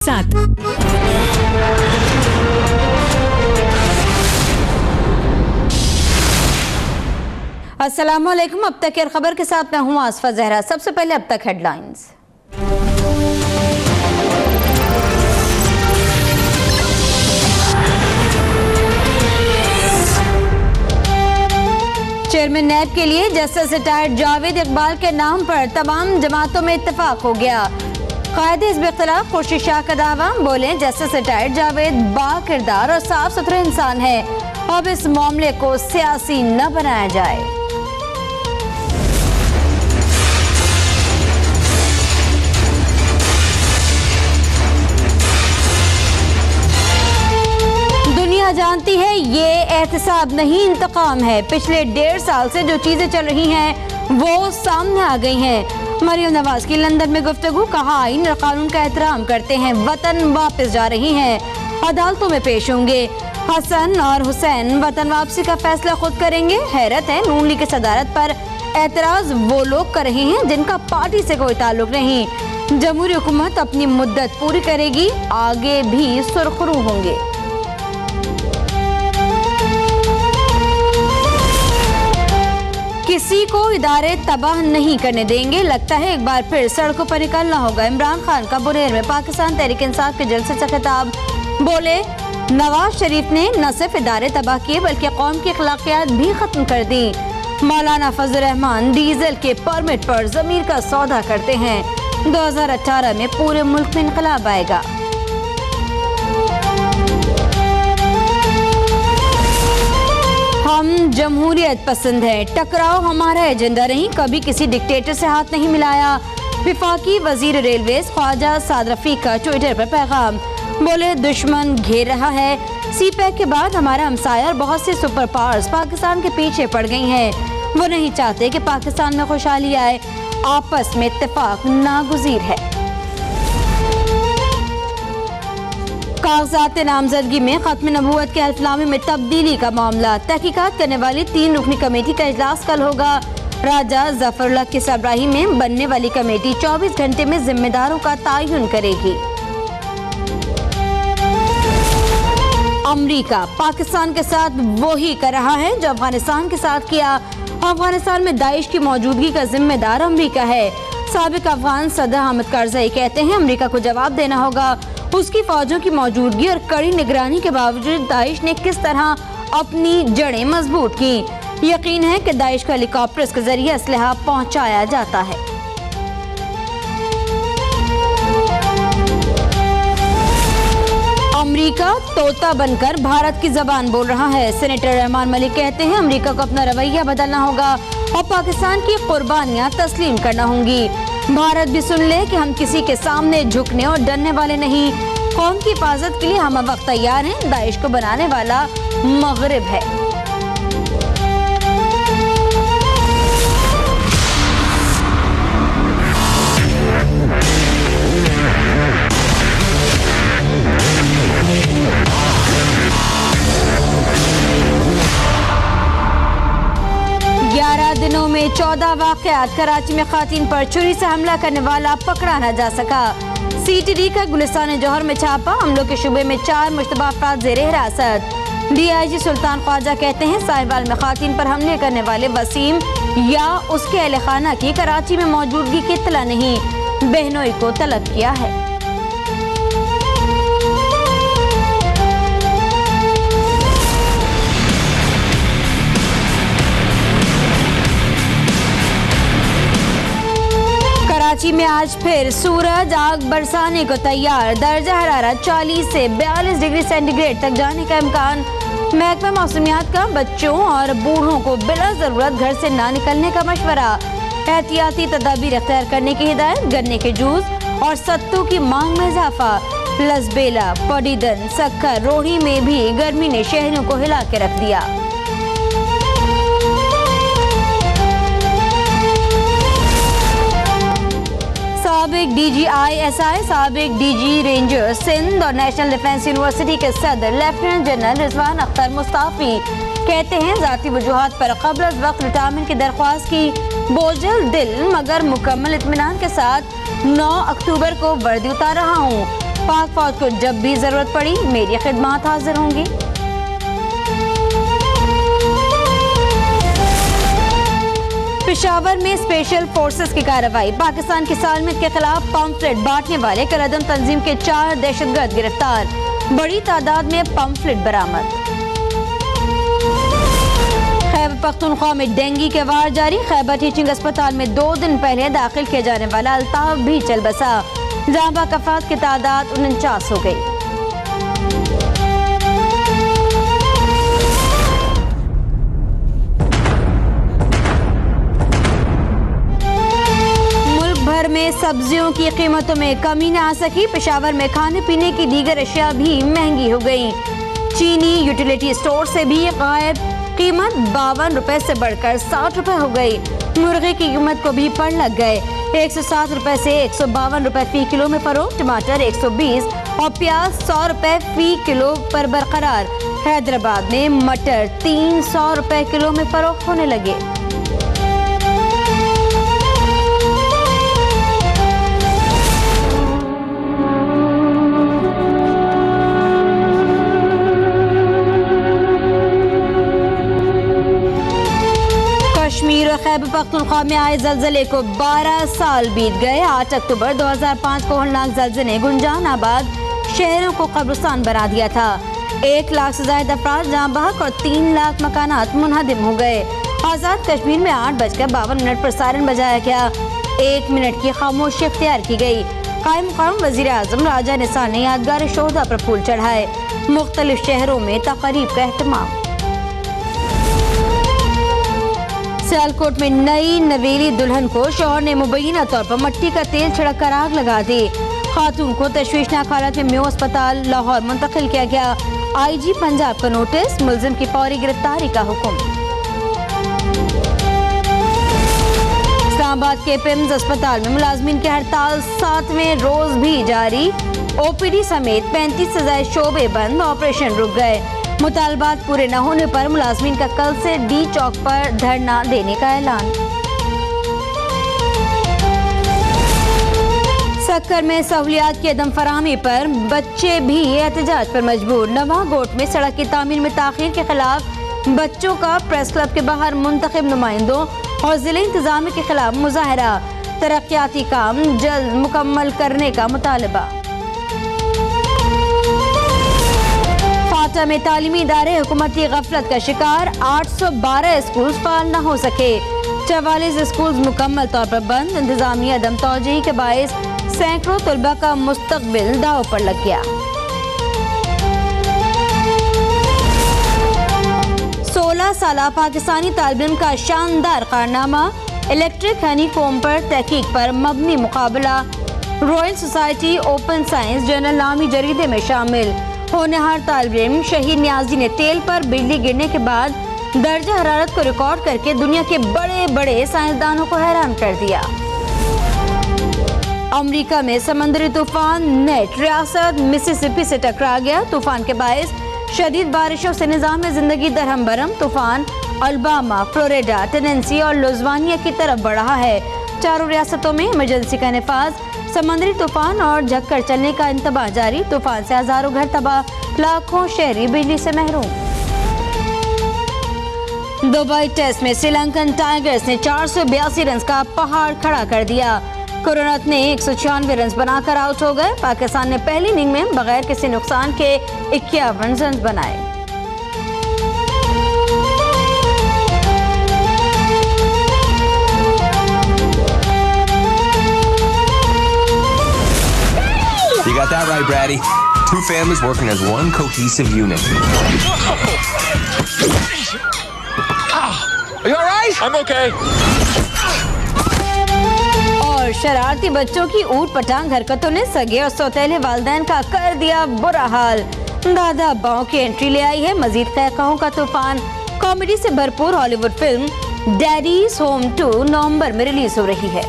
साथ अस्सलामुअलैकुम। अब तक की खबर के साथ मैं हूं आसफा जहरा। सबसे पहले अब तक हेडलाइंस। चेयरमैन नैब के लिए जस्टिस रिटायर्ड जावेद इकबाल के नाम पर तमाम जमातों में इत्तेफाक हो गया। कायदे हिज़्ब इख्तिलाफ खुर्शीद शाह का दावा, बोले जस्टिस रिटायर्ड जावेद बाकिरदार और साफ सुथरे इंसान है। अब इस मामले को सियासी न बनाया जाए। दुनिया जानती है ये एहतसाब नहीं इंतकाम है। पिछले 1.5 साल से जो चीजें चल रही हैं वो सामने आ गई हैं। मरियम नवाज की लंदन में गुफ्तगू, कहा आईन और कानून का एहतराम करते हैं, वतन वापस जा रही हैं, अदालतों में पेश होंगे। हसन और हुसैन वतन वापसी का फैसला खुद करेंगे। हैरत है, नून लीग की सदारत पर एतराज वो लोग कर रहे हैं जिनका पार्टी से कोई ताल्लुक नहीं। जमहूरी हुकूमत अपनी मुद्दत पूरी करेगी, आगे भी सुरखरू होंगे। किसी को इदारे तबाह नहीं करने देंगे, लगता है एक बार फिर सड़कों पर निकलना होगा। इमरान खान का बुरेर में पाकिस्तान तहरीक इंसाफ के जलसे से खिताब, बोले नवाज शरीफ ने न सिर्फ इदारे तबाह किए बल्कि कौम की अखलाकियात भी खत्म कर दी। मौलाना फजल रहमान डीजल के परमिट पर जमीर का सौदा करते हैं। 2018 में पूरे मुल्क में इनकलाब आएगा। हम जमहूरियत पसंद है, टकराव हमारा एजेंडा नहीं, कभी किसी डिक्टेटर से हाथ नहीं मिलाया। विफाकी वजीर रेलवेज ख्वाजा साद रफीक का ट्विटर पर पैगाम, बोले दुश्मन घेर रहा है। सीपैक के बाद हमारा हमसाया और बहुत सी सुपर पावर्स पाकिस्तान के पीछे पड़ गई हैं। वो नहीं चाहते कि पाकिस्तान में खुशहाली आए, आपस में इत्तेफाक नागुज़ीर है। कागजात नामजदगी में खत्म नबूवत के हल्फनामे में तब्दीली का मामला, तहकीकात करने वाली 3 रुकनी कमेटी का इजलास कल होगा। राजा जफरुल्लाह की सरबराही में बनने वाली कमेटी 24 घंटे में जिम्मेदारों का तायुन करेगी। अमरीका पाकिस्तान के साथ वही कर रहा है जो अफगानिस्तान के साथ किया। अफगानिस्तान में दाइश की मौजूदगी का जिम्मेदार अमरीका है। साबिक अफगान सदर हामिद करज़ई कहते हैं अमरीका को जवाब देना होगा। उसकी फौजों की मौजूदगी और कड़ी निगरानी के बावजूद दाइश ने किस तरह अपनी जड़ें मजबूत की। यकीन है कि दाइश को हेलीकॉप्टर्स के जरिए असलहा पहुंचाया जाता है। अमरीका तोता बनकर भारत की जबान बोल रहा है। सेनेटर रहमान मलिक कहते हैं अमरीका को अपना रवैया बदलना होगा और पाकिस्तान की कुर्बानियां तस्लीम करना होंगी। भारत भी सुन ले कि हम किसी के सामने झुकने और डरने वाले नहीं। कौम की हिफाजत के लिए हम अब वक्त तैयार हैं। दाइश को बनाने वाला मगरिब है। दिनों में 14 वाक़यात, कराची में खातून पर छुरी से हमला करने वाला पकड़ा न जा सका। CTD का गुलिस्तान जौहर में छापा, हमलों के शुबे में 4 मुश्तबा अफराद ज़ेरे हिरासत। DIG सुल्तान ख्वाजा कहते हैं साहिवाल में खातून पर हमले करने वाले वसीम या उसके अहले खाना की कराची में मौजूदगी की इत्तला नहीं, बहनोई को तलब किया है। कराची में आज फिर सूरज आग बरसाने को तैयार। दर्जा हरारत 40 से 42 डिग्री सेंटीग्रेड तक जाने का इम्कान। महकमा मौसमियात का बच्चों और बूढ़ों को बिला जरूरत घर से ना निकलने का मशवरा। एहतियाती तदाबीर अख्तियार करने की हिदायत। गन्ने के जूस और सत्तू की मांग में इजाफा। लसबेला, पडीदन, सक्कर, रोही में भी गर्मी ने शहरों को हिला के रख दिया। साबिक DG ISI, साबिक DG रेंजर सिंध और नेशनल डिफेंस यूनिवर्सिटी के सदर लेफ्टिनेंट जनरल रिजवान अख्तर मुस्ताफी कहते हैं जाती वजूहात पर कब्ल अज़ वक्त रिटायरमेंट की दरख्वास्त की। बोझल दिल मगर मुकम्मल इत्मीनान के साथ 9 अक्टूबर को वर्दी उतार रहा हूँ। पाक फौज को जब भी जरूरत पड़ी मेरी खिदमत हाजिर होंगी। पेशावर में स्पेशल फोर्सेस की कार्रवाई, पाकिस्तान की सालमियत के खिलाफ पंफलेट बांटने वाले कलअदम तंजीम के 4 दहशतगर्द गिरफ्तार, बड़ी तादाद में पंफलेट बरामद। खैबर पख्तूनख्वा में डेंगू के वार जारी, खैबर टीचिंग अस्पताल में 2 दिन पहले दाखिल किया जाने वाला अल्ताफ भी चल बसा, जहां बाक अफराद की तादाद 49 हो गई। भर में सब्जियों की कीमतों में कमी न आ सकी, पेशावर में खाने पीने की दीगर अशिया भी महंगी हो गई। चीनी यूटिलिटी स्टोर से भी गायब, कीमत 52 रुपए से बढ़कर 60 रुपए हो गई। मुर्गे की कीमत को भी पड़ लग गए, 107 रुपए से 152 रुपए फी किलो में फरोख्त, टमाटर 120 और प्याज 100 रुपए फी किलो पर बरकरार। हैदराबाद में मटर 300 रुपए किलो में फरोख्त होने लगे। कश्मीर और खैबर पख्तूनख्वा में आए जलजले को 12 साल बीत गए। 8 अक्टूबर 2005 को होलनाक जलजले ने गुंजानाबाद शहरों को कब्रिस्तान बना दिया था। 1 लाख से ज्यादा अफराद जहाँ बहक और 3 लाख मकानात मुनहदिम हो गए। आज़ाद कश्मीर में 8:52 पर सायरन बजाया गया, 1 मिनट की खामोशी इख्तियार की गई। कायम मुकाम वज़ीर आज़म राजा निसार ने यादगार शोहदा पर फूल चढ़ाए। मुख्तलिफ शहरों में तक़रीब का एहतमाम। सियालकोट में नई नवेली दुल्हन को शौहर ने मुबैना तौर पर मट्टी का तेल छिड़क कर आग लगा दी। खातून को तशवीशनाक हालत में म्यू अस्पताल लाहौर मुंतकिल किया गया। IG पंजाब का नोटिस, मुलजिम की फौरी गिरफ्तारी का हुक्म। इस्लामाबाद के पिम्स अस्पताल में मुलाजमीन की हड़ताल 7वें रोज भी जारी। OPD समेत 35 से ज्यादा शोबे बंद, ऑपरेशन रुक गए। मुतालबात पूरे न होने पर मुलाजमीन का कल से D चौक पर धरना देने का ऐलान। सक्कर में सहूलियात की अदम फराहमी पर बच्चे भी एहतजाज पर मजबूर। नवागोट में सड़क की तामीर में ताखीर के खिलाफ बच्चों का प्रेस क्लब के बाहर मुंतखब नुमाइंदों और जिले इंतजामिया के खिलाफ मुजाहरा। तरक्याती काम जल्द मुकम्मल करने का मुतालबा। फाटा में तालीमी इदारे हुकूमती गफलत का शिकार, 812 स्कूल फाल न हो सके। 44 स्कूल मुकम्मल तौर पर बंद। इंतजामिया अदम तौजीही के बायस सैकड़ों तलबा का मुस्तकबिल दाव पर लग गया। 16 साला पाकिस्तानी तालिब का शानदार कारनामा, इलेक्ट्रिक हनी कोम पर तहकीक पर मबनी मुकाबला। Royal society open science journal नामी जरीदे में शामिल। होनहार तालिब शहीद न्याजी ने तेल पर बिजली गिरने के बाद दर्जा हरारत को रिकॉर्ड करके दुनिया के बड़े बड़े साइंसदानों को हैरान कर दिया। अमेरिका में समंदरी तूफान नेट रियासत मिसिसिपी से टकरा गया। तूफान के बायस शदीद बारिशों से निज़ाम जिंदगी दरहम बरहम। तूफान अल्बामा, फ्लोरिडा, टेनेंसी और लुइसियाना की तरफ बढ़ा है। चारों रियासतों में इमरजेंसी का निफाज। समंदरी तूफान और झक्कर चलने का इंतबाह जारी। तूफान से हजारों घर तबाह, लाखों शहरी बिजली से महरूम। दुबई टेस्ट में श्रीलंकन टाइगर्स ने 482 रन का पहाड़ खड़ा कर दिया। कुरनत ने 196 रन बनाकर आउट हो गए। पाकिस्तान ने पहली इनिंग में बगैर किसी नुकसान के 51 रन बनाए। You got that right, Brady. 2 families working as one cohesive unit. Are you all right? I'm okay. और शरारती बच्चों की ऊट पटांग हरकतों ने सगे और सौतेले वालिदैन का कर दिया बुरा हाल। दादा अब्बाओं की एंट्री ले आई है मजीद क़हक़हों का तूफान। कॉमेडी से भरपूर हॉलीवुड फिल्म डैडीज होम 2 नवंबर में रिलीज हो रही है।